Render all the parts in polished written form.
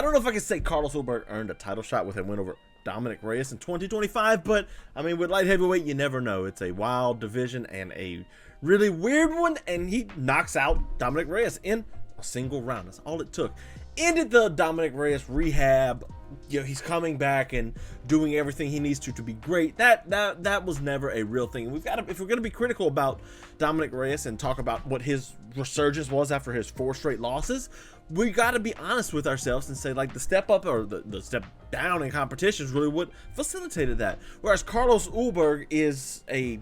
I don't know if I can say Carlos Ulberg earned a title shot with a win over Dominick Reyes in 2025, but I mean, with light heavyweight, you never know. It's a wild division and a really weird one, and he knocks out Dominick Reyes in a single round. That's all it took. Ended the Dominick Reyes rehab. He's coming back and doing everything he needs to be great. That was never a real thing. We've got to, if we're going to be critical about Dominick Reyes and talk about what his resurgence was after his 4 straight losses, we got to be honest with ourselves and say, like, the step up or the step down in competition is really what facilitated that. Whereas Carlos Ulberg is a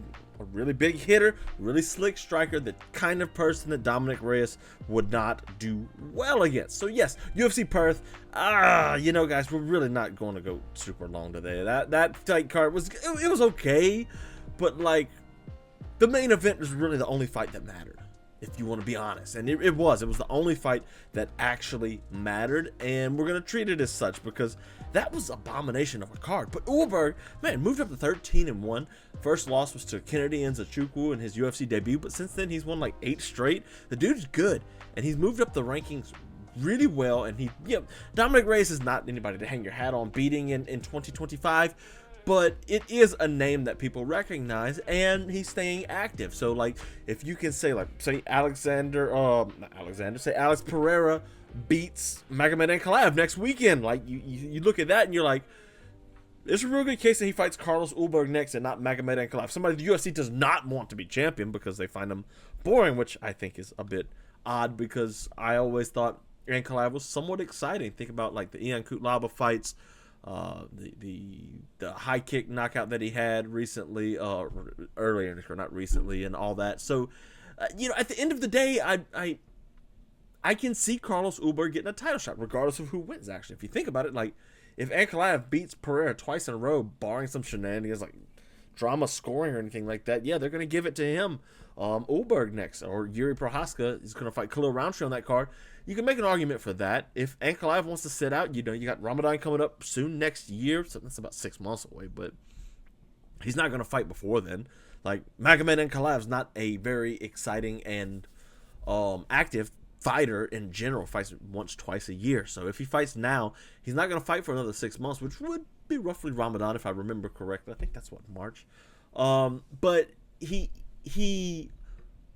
really big hitter, really slick striker, the kind of person that Dominick Reyes would not do well against. So yes, UFC Perth, guys, we're really not going to go super long today. That fight card was okay, but like, the main event was really the only fight that mattered, if you want to be honest. And it was the only fight that actually mattered, and we're going to treat it as such because that was abomination of a card. But Ulberg, man, moved up to 13-1. First loss was to Kennedy Nzechukwu in his UFC debut, but since then he's won like 8 straight. The dude's good, and he's moved up the rankings really well. And Dominick Reyes is not anybody to hang your hat on beating in 2025, but it is a name that people recognize, and he's staying active. So like, if you can say, like, say Alex Pereira beats Magomed Ankalaev next weekend, like you look at that and you're like, there's a real good case that he fights Carlos Ulberg next and not Magomed Ankalaev, somebody the UFC does not want to be champion because they find him boring, which I think is a bit odd because I always thought Ankalaev was somewhat exciting. Think about like the Ian Kutlaba fights, the high kick knockout that he had recently, earlier in his career, not recently, and all that. So, at the end of the day, I can see Carlos Ulberg getting a title shot, regardless of who wins, actually. If you think about it, like, if Ankalaev beats Pereira twice in a row, barring some shenanigans, like drama scoring or anything like that, yeah, they're going to give it to him. Ulberg next, or Yuri Prochazka is going to fight Khalil Roundtree on that card. You can make an argument for that. If Ankalaev wants to sit out, you got Ramadan coming up soon next year, so that's about 6 months away, but he's not going to fight before then. Like, Magomed Ankalaev is not a very exciting and active fighter in general, fights once, twice a year. So if he fights now, he's not going to fight for another 6 months, which would be roughly Ramadan, if I remember correctly. I think that's what, March. But he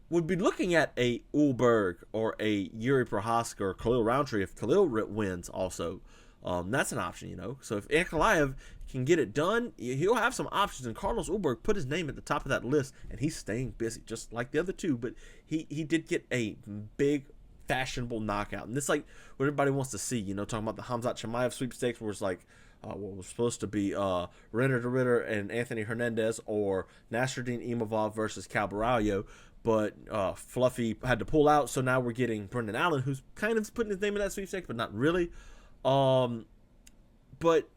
would be looking at a Ulberg or a Yuri Prochazka or Khalil Roundtree if Khalil wins also. That's an option, So if Ankalaev can get it done, he'll have some options. And Carlos Ulberg put his name at the top of that list, and he's staying busy just like the other two. But he did get a big, fashionable knockout. And this is like what everybody wants to see, talking about the Khamzat Chimaev sweepstakes, where it's like what was supposed to be Rener de Ritter and Anthony Hernandez, or Nasruddin Imavov versus Cal Baralho, but Fluffy had to pull out, so now we're getting Brendan Allen, who's kind of putting his name in that sweepstakes, but not really. But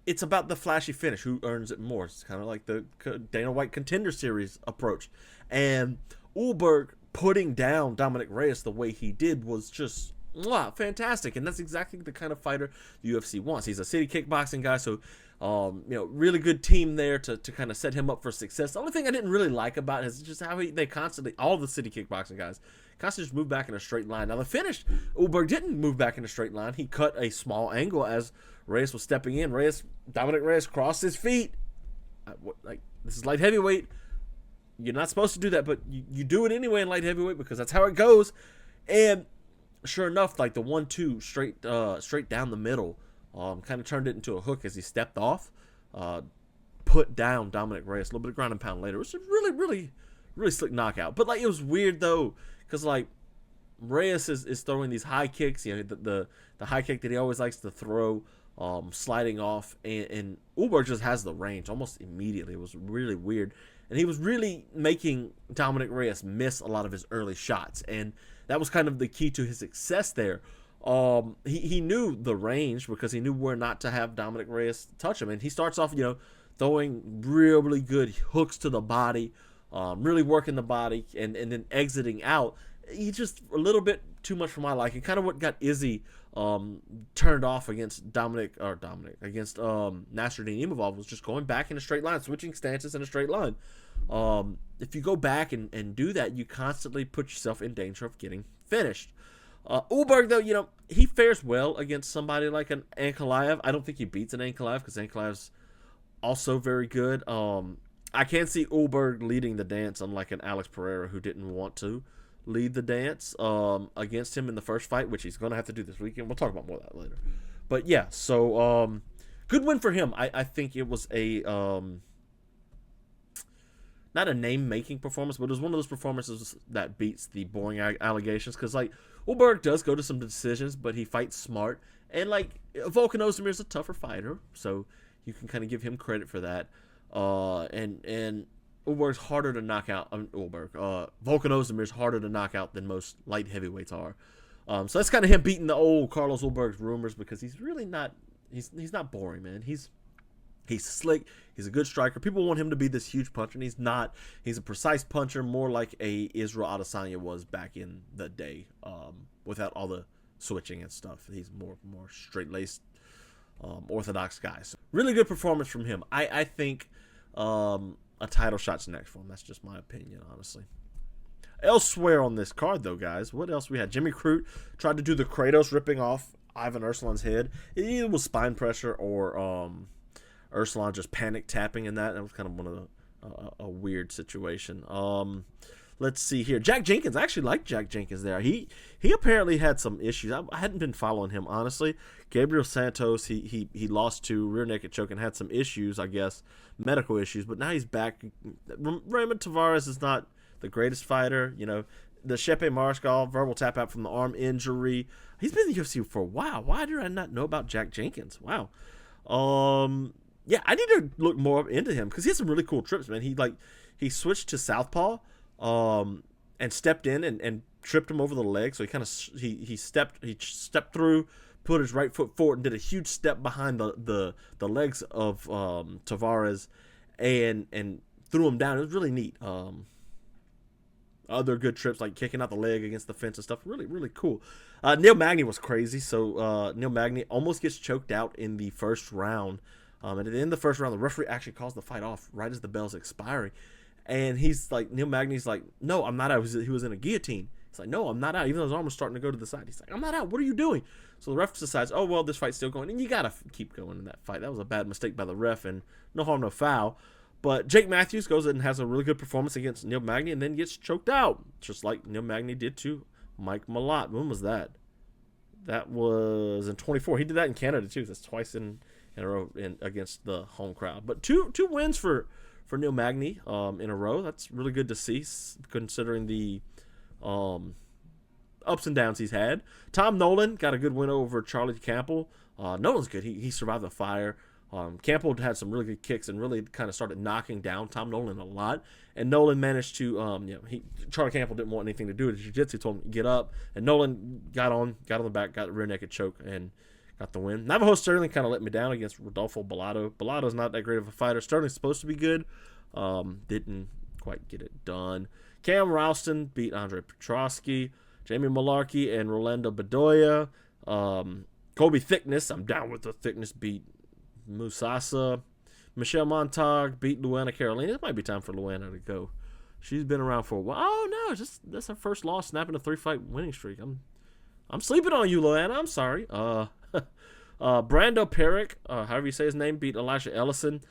it's about the flashy finish, who earns it more. It's kind of like the Dana White Contender Series approach. And Ulberg putting down Dominick Reyes the way he did was just fantastic, and that's exactly the kind of fighter the UFC wants. He's a city kickboxing guy, so really good team there to kind of set him up for success. The only thing I didn't really like about it is just how they constantly, all the city kickboxing guys, constantly just move back in a straight line. Now the finish, Ulberg didn't move back in a straight line. He cut a small angle as Reyes was stepping in. Dominick Reyes crossed his feet. This is light heavyweight. You're not supposed to do that, but you do it anyway in light heavyweight because that's how it goes. And sure enough, like the 1-2 straight down the middle, kind of turned it into a hook as he stepped off, put down Dominick Reyes. A little bit of ground and pound later. It was a really, really, really slick knockout. But like, it was weird though, because like Reyes is throwing these high kicks, the high kick that he always likes to throw, sliding off, and Ulberg just has the range almost immediately. It was really weird. And he was really making Dominick Reyes miss a lot of his early shots. And that was kind of the key to his success there. He knew the range because he knew where not to have Dominick Reyes touch him. And he starts off, throwing really good hooks to the body, really working the body, and then exiting out. He just a little bit too much for my liking. Kind of what got Izzy turned off against Nasruddin Imavov was just going back in a straight line, switching stances in a straight line. If you go back and do that, you constantly put yourself in danger of getting finished. Ulberg, though, you know, he fares well against somebody like an Ankalaev. I don't think he beats an Ankalaev because Ankalaev's also very good. I can see Ulberg leading the dance, unlike an Alex Pereira who didn't want to lead the dance against him in the first fight, which he's going to have to do this weekend. We'll talk about more of that later. But yeah, so good win for him. I think it was a not a name-making performance, but it was one of those performances that beats the boring allegations. Because, like, Ulberg does go to some decisions, but he fights smart. And, like, Volkan Ozdemir's a tougher fighter, so you can kind of give him credit for that. And Ulberg's harder to knock out. Volkan Ozdemir's harder to knock out than most light heavyweights are. So that's kind of him beating the old Carlos Ulberg's rumors, because he's really not. He's not boring, man. He's slick. He's a good striker. People want him to be this huge puncher, and he's not. He's a precise puncher, more like a Israel Adesanya was back in the day, without all the switching and stuff. He's more straight-laced, orthodox guy. So really good performance from him. I think a title shot's next for him. That's just my opinion, honestly. Elsewhere on this card, though, guys, what else we had? Jimmy Crute tried to do the Kratos ripping off Ivan Ursulan's head. It either was spine pressure or Ursulan just panic tapping in that. That was kind of one of a weird situation. Let's see here. Jack Jenkins. I actually like Jack Jenkins there. He apparently had some issues. I hadn't been following him, honestly. Gabriel Santos, he lost to rear naked choke and had some issues, I guess, medical issues. But now he's back. Raymond Tavares is not the greatest fighter. You know, the Shepe Mariscal verbal tap out from the arm injury. He's been in the UFC for a while. Why did I not know about Jack Jenkins? Wow. Yeah, I need to look more into him because he has some really cool trips, man. He switched to southpaw, and stepped in and tripped him over the leg. So he stepped through, put his right foot forward, and did a huge step behind the legs of Tavares, and threw him down. It was really neat. Other good trips like kicking out the leg against the fence and stuff. Really, really cool. Neil Magny was crazy. So Neil Magny almost gets choked out in the first round. And at the end of the first round, the referee actually calls the fight off right as the bell's expiring. And he's like, Neil Magny's like, no, I'm not out. He was in a guillotine. He's like, no, I'm not out. Even though his arm was starting to go to the side. He's like, I'm not out. What are you doing? So the ref decides, oh, well, this fight's still going. And you got to keep going in that fight. That was a bad mistake by the ref, and no harm, no foul. But Jake Matthews goes in and has a really good performance against Neil Magny and then gets choked out, just like Neil Magny did to Mike Malott. When was that? That was in 24. He did that in Canada, too. That's twice in a row against the home crowd. But two wins for Neil Magny in a row. That's really good to see, considering the ups and downs he's had. Tom Nolan got a good win over Charlie Campbell. Nolan's good. He survived the fire. Campbell had some really good kicks and really kind of started knocking down Tom Nolan a lot. And Nolan managed to, Charlie Campbell didn't want anything to do with jiu-jitsu. He told him to get up. And Nolan got on the back, got the rear naked choke, and got the win. Navajo Sterling kind of let me down against Rodolfo Bellato. Bellato's not that great of a fighter. Sterling's supposed to be good. Didn't quite get it done. Cam Ralston beat Andre Petrosky. Jamie Malarkey and Rolando Bedoya. Kobe Thickness, I'm down with the Thickness, beat Musasa. Michelle Montag beat Luana Carolina. It might be time for Luana to go. She's been around for a while. Oh, no, that's her first loss, snapping a 3-fight winning streak. I'm sleeping on you, Luana. I'm sorry. Brando Perrick, however you say his name, beat Elisha Ellison.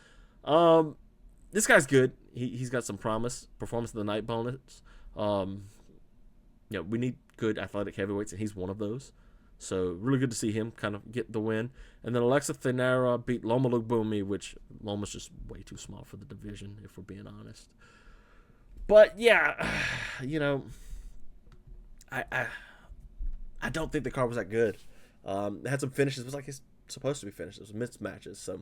This guy's good. He's got some promise. Performance of the night bonus. We need good athletic heavyweights, and he's one of those. So really good to see him kind of get the win. And then Alexa Thinera beat Loma Lugbumi, which Loma's just way too small for the division, if we're being honest. But yeah, I don't think the card was that good. It had some finishes. It was like it's supposed to be finished. It was mismatches. So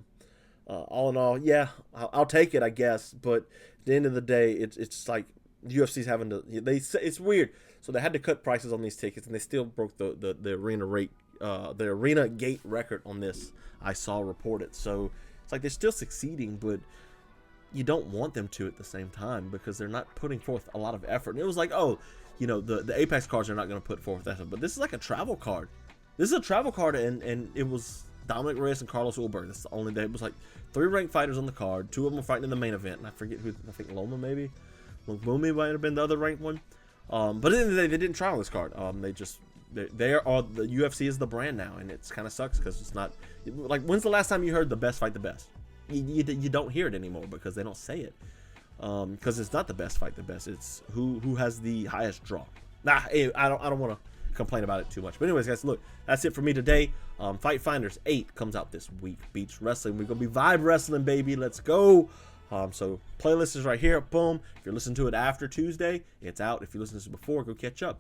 all in all, yeah, I'll take it, I guess. But at the end of the day, it's like UFC's having to. It's weird. So they had to cut prices on these tickets, and they still broke the arena rate, the arena gate record on this. I saw reported. So it's like they're still succeeding, but you don't want them to at the same time because they're not putting forth a lot of effort. And it was like, the Apex cards are not going to put forth effort, but this is like a travel card. This is a travel card, and it was Dominick Reyes and Carlos Ulberg. That's the only day. It was like 3 ranked fighters on the card. 2 of them were fighting in the main event, and I forget who. I think Loma maybe. Loma might have been the other ranked one. But at the end of the day, they didn't trial this card. They just They are the UFC is the brand now, and it's kind of sucks because it's not like, when's the last time you heard the best fight the best? You don't hear it anymore because they don't say it, because it's not the best fight the best. It's who has the highest draw. I don't want to complain about it too much. But anyways, guys, look, that's it for me today. Fight Finders 8 comes out this week. Beach Wrestling. We're gonna be vibe wrestling, baby. Let's go. So playlist is right here. Boom. If you're listening to it after Tuesday, it's out. If you listen to this before, go catch up.